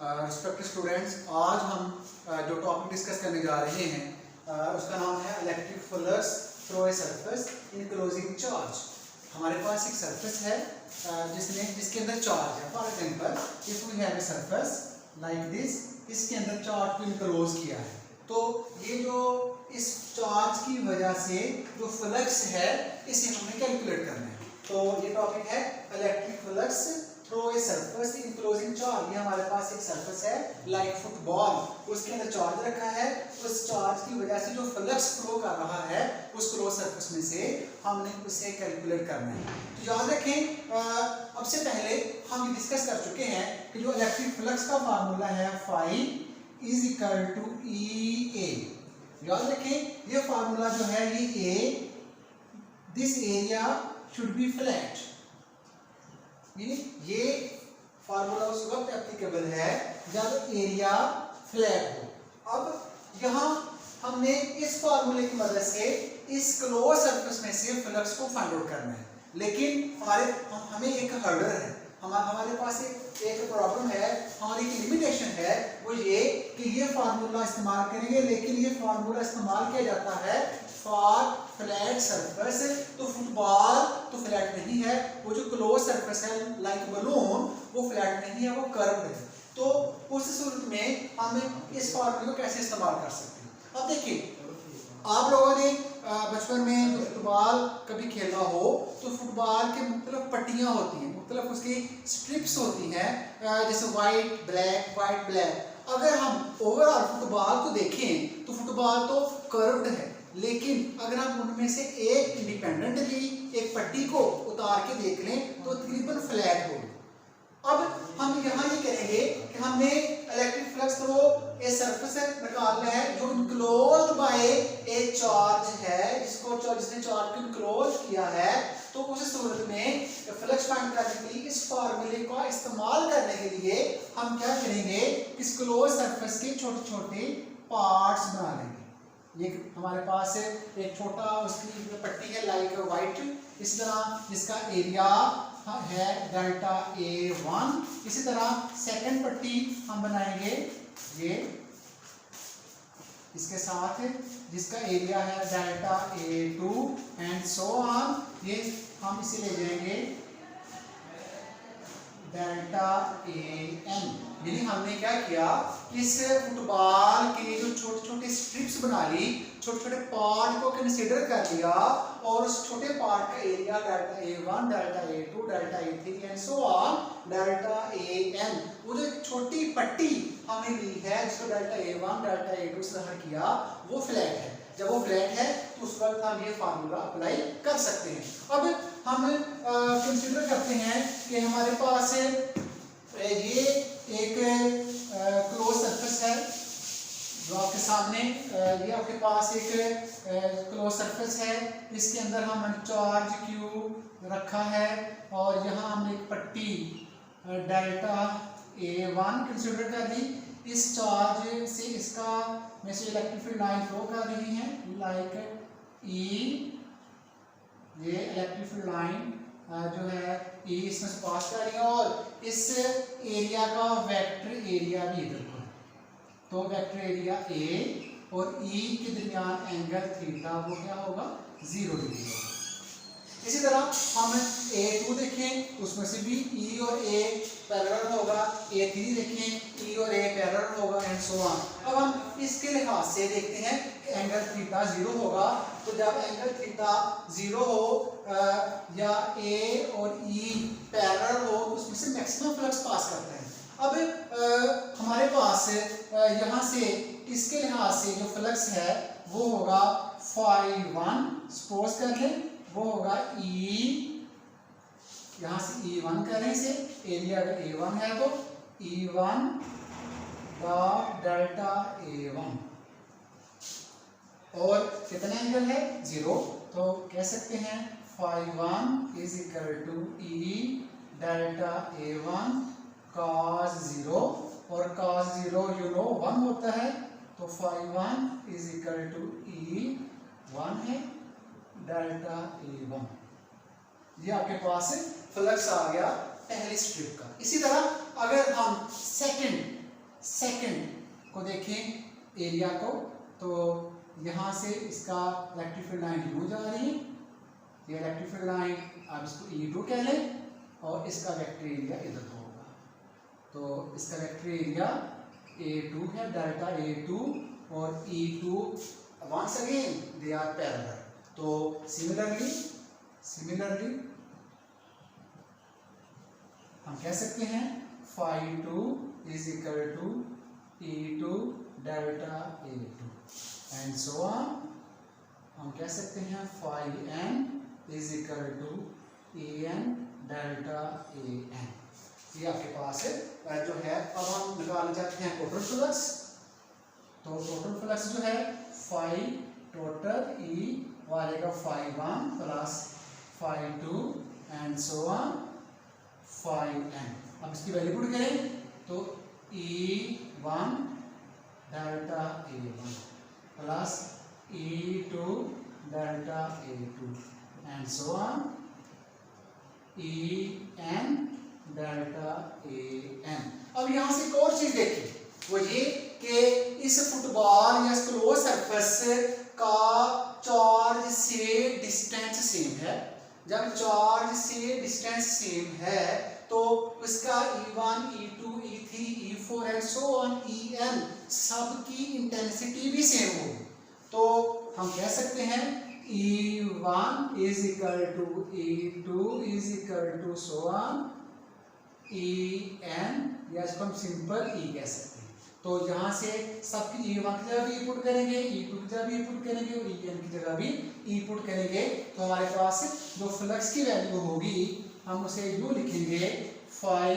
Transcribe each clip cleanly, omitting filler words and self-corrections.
Respected students, आज हम जो टॉपिक डिस्कस करने जा रहे हैं उसका नाम है electric flux through a surface enclosing charge. हमारे पास एक सरफेस है जिसके अंदर चार्ज है। For example, if we have a surface like this, इसके अंदर चार्ज को इनक्लोज किया है, तो ये जो इस चार्ज की वजह से जो फ्लक्स है इसे हमें कैलकुलेट करना है। तो ये टॉपिक है electric flux through a surface enclosing charge. ये हमारे पास एक सरफेस है लाइक फुटबॉल, उसके अंदर चार्ज रखा है। उस चार्ज की वजह से जो फ्लक्स फ्लो कर रहा है उस क्लोज सरफेस में से हमने उसे कैलकुलेट करना है। तो याद रखें, अब से पहले हम ये डिस्कस कर चुके हैं कि जो इलेक्ट्रिक फ्लक्स का फार्मूला है phi is equal to E A. याद रखें, ये फार्मूला जो है ये A, this area should be flat. ये फार्मूला उस वक्त एप्लीकेबल है जब एरिया फ्लैट हो। अब यहाँ हमने इस फार्मूले की मदद से इस क्लोज सरफेस में से फ्लक्स को फाइंड आउट करना है, लेकिन हमें एक हर्डर है, हमारे पास एक प्रॉब्लम है, हमारी एक लिमिटेशन है। वो ये कि ये फार्मूला इस्तेमाल करेंगे, लेकिन ये फार्मूला इस्तेमाल किया जाता है फॉर फ्लैट सरफेस। तो फुटबॉल तो फ्लैट नहीं है, वो जो क्लोज सरफेस है लाइक बलून वो फ्लैट नहीं है, वो कर्व्ड है। तो उस सूरत में हम इस फार्मूले को कैसे इस्तेमाल कर सकते हैं। अब देखिए, आप लोगों ने बचपन में फुटबॉल कभी खेला हो तो फुटबॉल के मुख्तलिफ पट्टियाँ होती हैं, मुख्तलिफ उसकी स्ट्रिप्स होती हैं, जैसे वाइट ब्लैक। अगर हम ओवरऑल फुटबॉल को देखें तो फुटबॉल तो कर्व्ड है, लेकिन अगर हम उनमें से एक इंडिपेंडेंटली एक पट्टी को उतार के देख लें तो तकरीबन फ्लैट होगी। अब हम यहाँ ये करेंगे कि हमने electric flux through a surface निकालना है जो इनक्लोज्ड बाय ए चार्ज है, जिसने चार्ज को इनक्लोज किया है। तो उस सूरत में फ्लक्स फाइंड करने के लिए इस फार्मूले का इस्तेमाल करने के लिए हम क्या करेंगे, इस क्लोज सरफेस के छोटे छोटे पार्ट्स बना लेंगे। ये हमारे पास एक छोटा उसकी पट्टी है लाइक वाइट, इस तरह जिसका एरिया है डेल्टा A1। इसी तरह सेकंड पट्टी हम बनाएंगे ये इसके साथ, जिसका एरिया है delta A2 and so on. ये हम इसे ले जाएंगे डेल्टा AN। यानी हमने क्या किया, इस फुटबॉल के जो छोटे छोटे स्ट्रिप्स बना ली, छोटे छोटे पार्ट को कंसीडर कर लिया और उस छोटे पार्ट का area delta A1, delta A2, delta A3 and so on delta AN। वो जो छोटी पट्टी हमने ली है जिसको डेल्टा A1, डेल्टा A2 से ज़ाहिर किया, वो फ्लैट है। जब वो फ्लैट है तो उस वक्त हम ये फार्मूला अप्लाई कर सकते हैं। अब हम कंसीडर करते हैं कि हमारे पास ये एक क्लोज सरफेस है जो आपके सामने, ये आपके पास एक क्लोज सरफेस है, इसके अंदर हमने चार्ज Q रखा है और यहाँ हमने एक पट्टी डेल्टा A1 कंसीडर कर ली। इस चार्ज से इसका में से इलेक्ट्रिक फील्ड लाइन फ्लो कर रही है लाइक E। ये इलेक्ट्रिक फील्ड लाइन जो है E इसमें से पास कर रही है और इस एरिया का वेक्टर एरिया भी इधर को है। तो वेक्टर एरिया A और E के दरमियान एंगल थीटा वो क्या होगा, 0 डिग्री होगा। इसी तरह हम A2 देखें, उसमें से भी E और A पैरेलल होगा, A3 देखें E और A पैरेलल होगा एंड सो ऑन। अब हम इसके लिहाज से देखते हैं कि एंगल थीटा 0 होगा। तो जब एंगल थीटा 0 हो या A और E पैरेलल हो तो उसमें से मैक्सिमम फ्लक्स पास करते हैं। अब हमारे पास यहाँ से इसके लिहाज से जो फ्लक्स है वो होगा φ1, सपोज कर लें वो होगा E, यहाँ से E1 करें इसे, एरिया अगर A1 है तो E1 डॉट डेल्टा A1 और कितना एंगल है, 0। तो कह सकते हैं φ1 is equal to E delta A1 cos 0, और cos 0 यू नो 1 होता है, तो φ1 इज इक्वल टू E1 है डेल्टा A1। ये आपके पास फ्लक्स आ गया पहली स्ट्रिप का। इसी तरह अगर हम सेकंड सेकंड को देखें एरिया को, तो यहाँ से इसका इलेक्ट्रिक फील्ड लाइन यूँ जा रही है, ये इलेक्ट्रिक फील्ड लाइन आप इसको E2 कह लें, और इसका वेक्टर एरिया इधर होगा। तो इसका वेक्टर एरिया A2 है, डेल्टा A2 और E2 once again they are parallel. तो सिमिलरली हम कह सकते हैं phi2 is equal to E2 delta A2 and so on. हम कह सकते हैं phi n is equal to En delta an। ये आपके पास जो है। अब हम निकालना चाहते हैं टोटल फ्लक्स। तो टोटल फ्लक्स जो है phi total E वालेगा phi1 plus phi2 and so on phi n। अब इसकी वैल्यू पुट करें तो E1 delta A1 plus E2 delta A2 and so on En delta an। अब यहाँ से एक और चीज देखिए, वो ये कि इस फुटबॉल या क्लोज सरफेस का चार्ज से डिस्टेंस सेम है। जब चार्ज से डिस्टेंस सेम है तो उसका E1, E2, E3, E4 and so on En सबकी इंटेंसिटी भी सेम होगी। तो हम कह सकते हैं E1 is equal to E2 is equal to so on En, या इसको हम सिंपल E कह सकते हैं। तो यहाँ से सबकी E1 की जगह भी E पुट करेंगे, E2 की जगह भी E पुट करेंगे और En की जगह भी E पुट करेंगे, तो हमारे पास जो फ्लक्स की वैल्यू होगी हम उसे यूँ लिखेंगे phi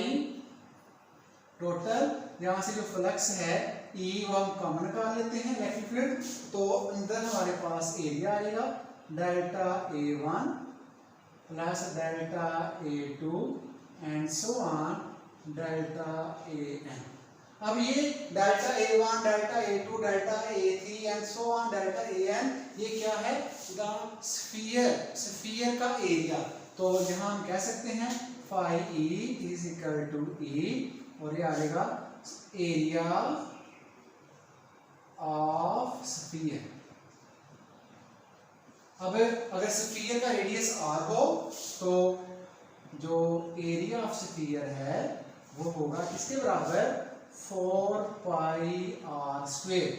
टोटल। यहाँ से जो फ्लक्स है E वो हम कॉमन निकाल लेते हैं इलेक्ट्रिक फील्ड, तो अंदर हमारे पास एरिया आएगा delta A1 plus delta A2 and so on delta an। अब ये delta A1 delta A2 delta A3 and so on delta an ये क्या है, स्फीयर का एरिया। तो यहाँ हम कह सकते हैं phi E is equal to E और ये आएगा एरिया ऑफ स्फीयर। अब अगर स्फीयर का रेडियस r हो तो जो एरिया ऑफ स्फीयर है वो होगा किसके बराबर, 4 पाई r स्क्वायर।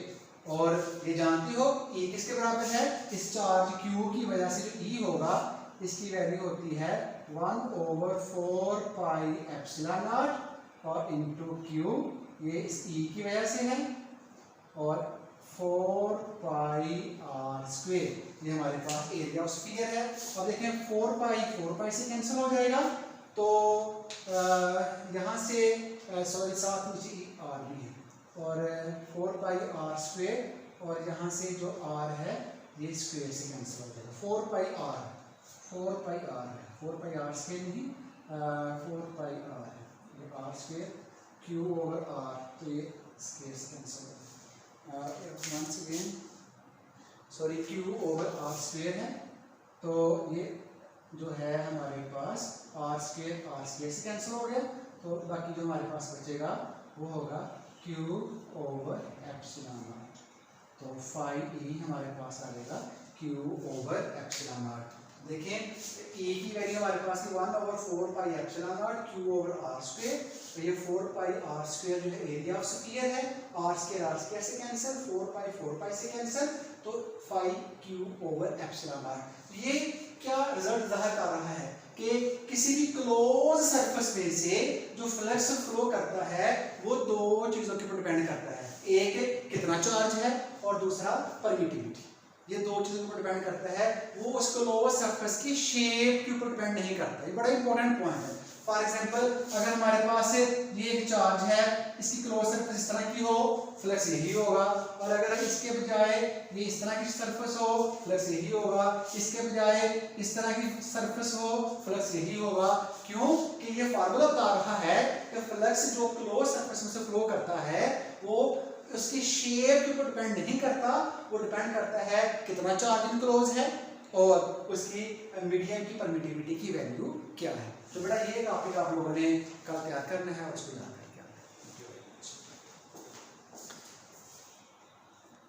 और ये जानती हो E किसके बराबर है, इस चार्ज Q की वजह से जो E होगा इसकी वैल्यू होती है 1/4 पाई एप्सिलॉन नॉट और इनटू Q, ये इस E की वजह से है, और 4 पाई r स्क्वायर ये हमारे पास एरिया ऑफ स्फीयर है। अब देखें 4 पाई से कैंसिल हो जाएगा, तो यहाँ से सॉरी साथ नीचे r भी है, और 4 पाई r स्क्वायर और यहाँ से जो r है ये स्क्वायर से कैंसिल हो जाएगा। 4 पाई r है, 4 पाई r स्क्वायर नहीं 4 पाई r है, ये r square Q over r, तो ये स्क्वायर से कैंसिल हो जाएगा। Once again sorry Q over r square है, तो ये जो है हमारे पास r स्क्वायर से कैंसिल हो गया, तो बाकी जो हमारे पास बचेगा वो होगा Q ओवर एप्सिलॉन नॉट। तो phi E हमारे पास आ जाएगा Q ओवर एप्सिलॉन नॉट। देखें E की वैल्यू हमारे पास 1/4 pi epsilon not Q over r square, तो ये 4 पाई r स्क्वायर जो है एरिया ऑफ स्फीयर है, r स्क्वायर से कैंसिल, 4 पाई से कैंसिल, तो phi Q over epsilon not. ये क्या रिजल्ट ज़ाहिर कर रहा है कि किसी भी क्लोज सरफेस पे से जो फ्लक्स फ्लो करता है वो दो चीज़ों के ऊपर डिपेंड करता है, एक कितना चार्ज है और दूसरा परमिटिविटी। ये दो चीज़ों के ऊपर डिपेंड करता है, वो उस क्लोज सरफेस की शेप के ऊपर डिपेंड नहीं करता। ये बड़ा इंपॉर्टेंट पॉइंट है। फॉर एग्जांपल अगर हमारे पास ये एक चार्ज है, इसकी क्लोज सरफेस इस तरह की हो, फ्लक्स यही होगा, और अगर इसके बजाय ये इस तरह की सरफेस हो, फ्लक्स यही होगा, इसके बजाय इस तरह की सरफेस हो, फ्लक्स यही होगा। क्यों कि ये फार्मूला बता रहा है कि फ्लक्स जो क्लोज सरफेस में से फ्लो करता है वो उसकी शेप के ऊपर डिपेंड नहीं करता, वो डिपेंड करता है कितना चार्ज इनक्लोज है और उसकी मीडियम की परमिटिविटी की वैल्यू क्या है। तो बेटा ये टॉपिक आप लोगों ने कल तैयार करना है और उसको याद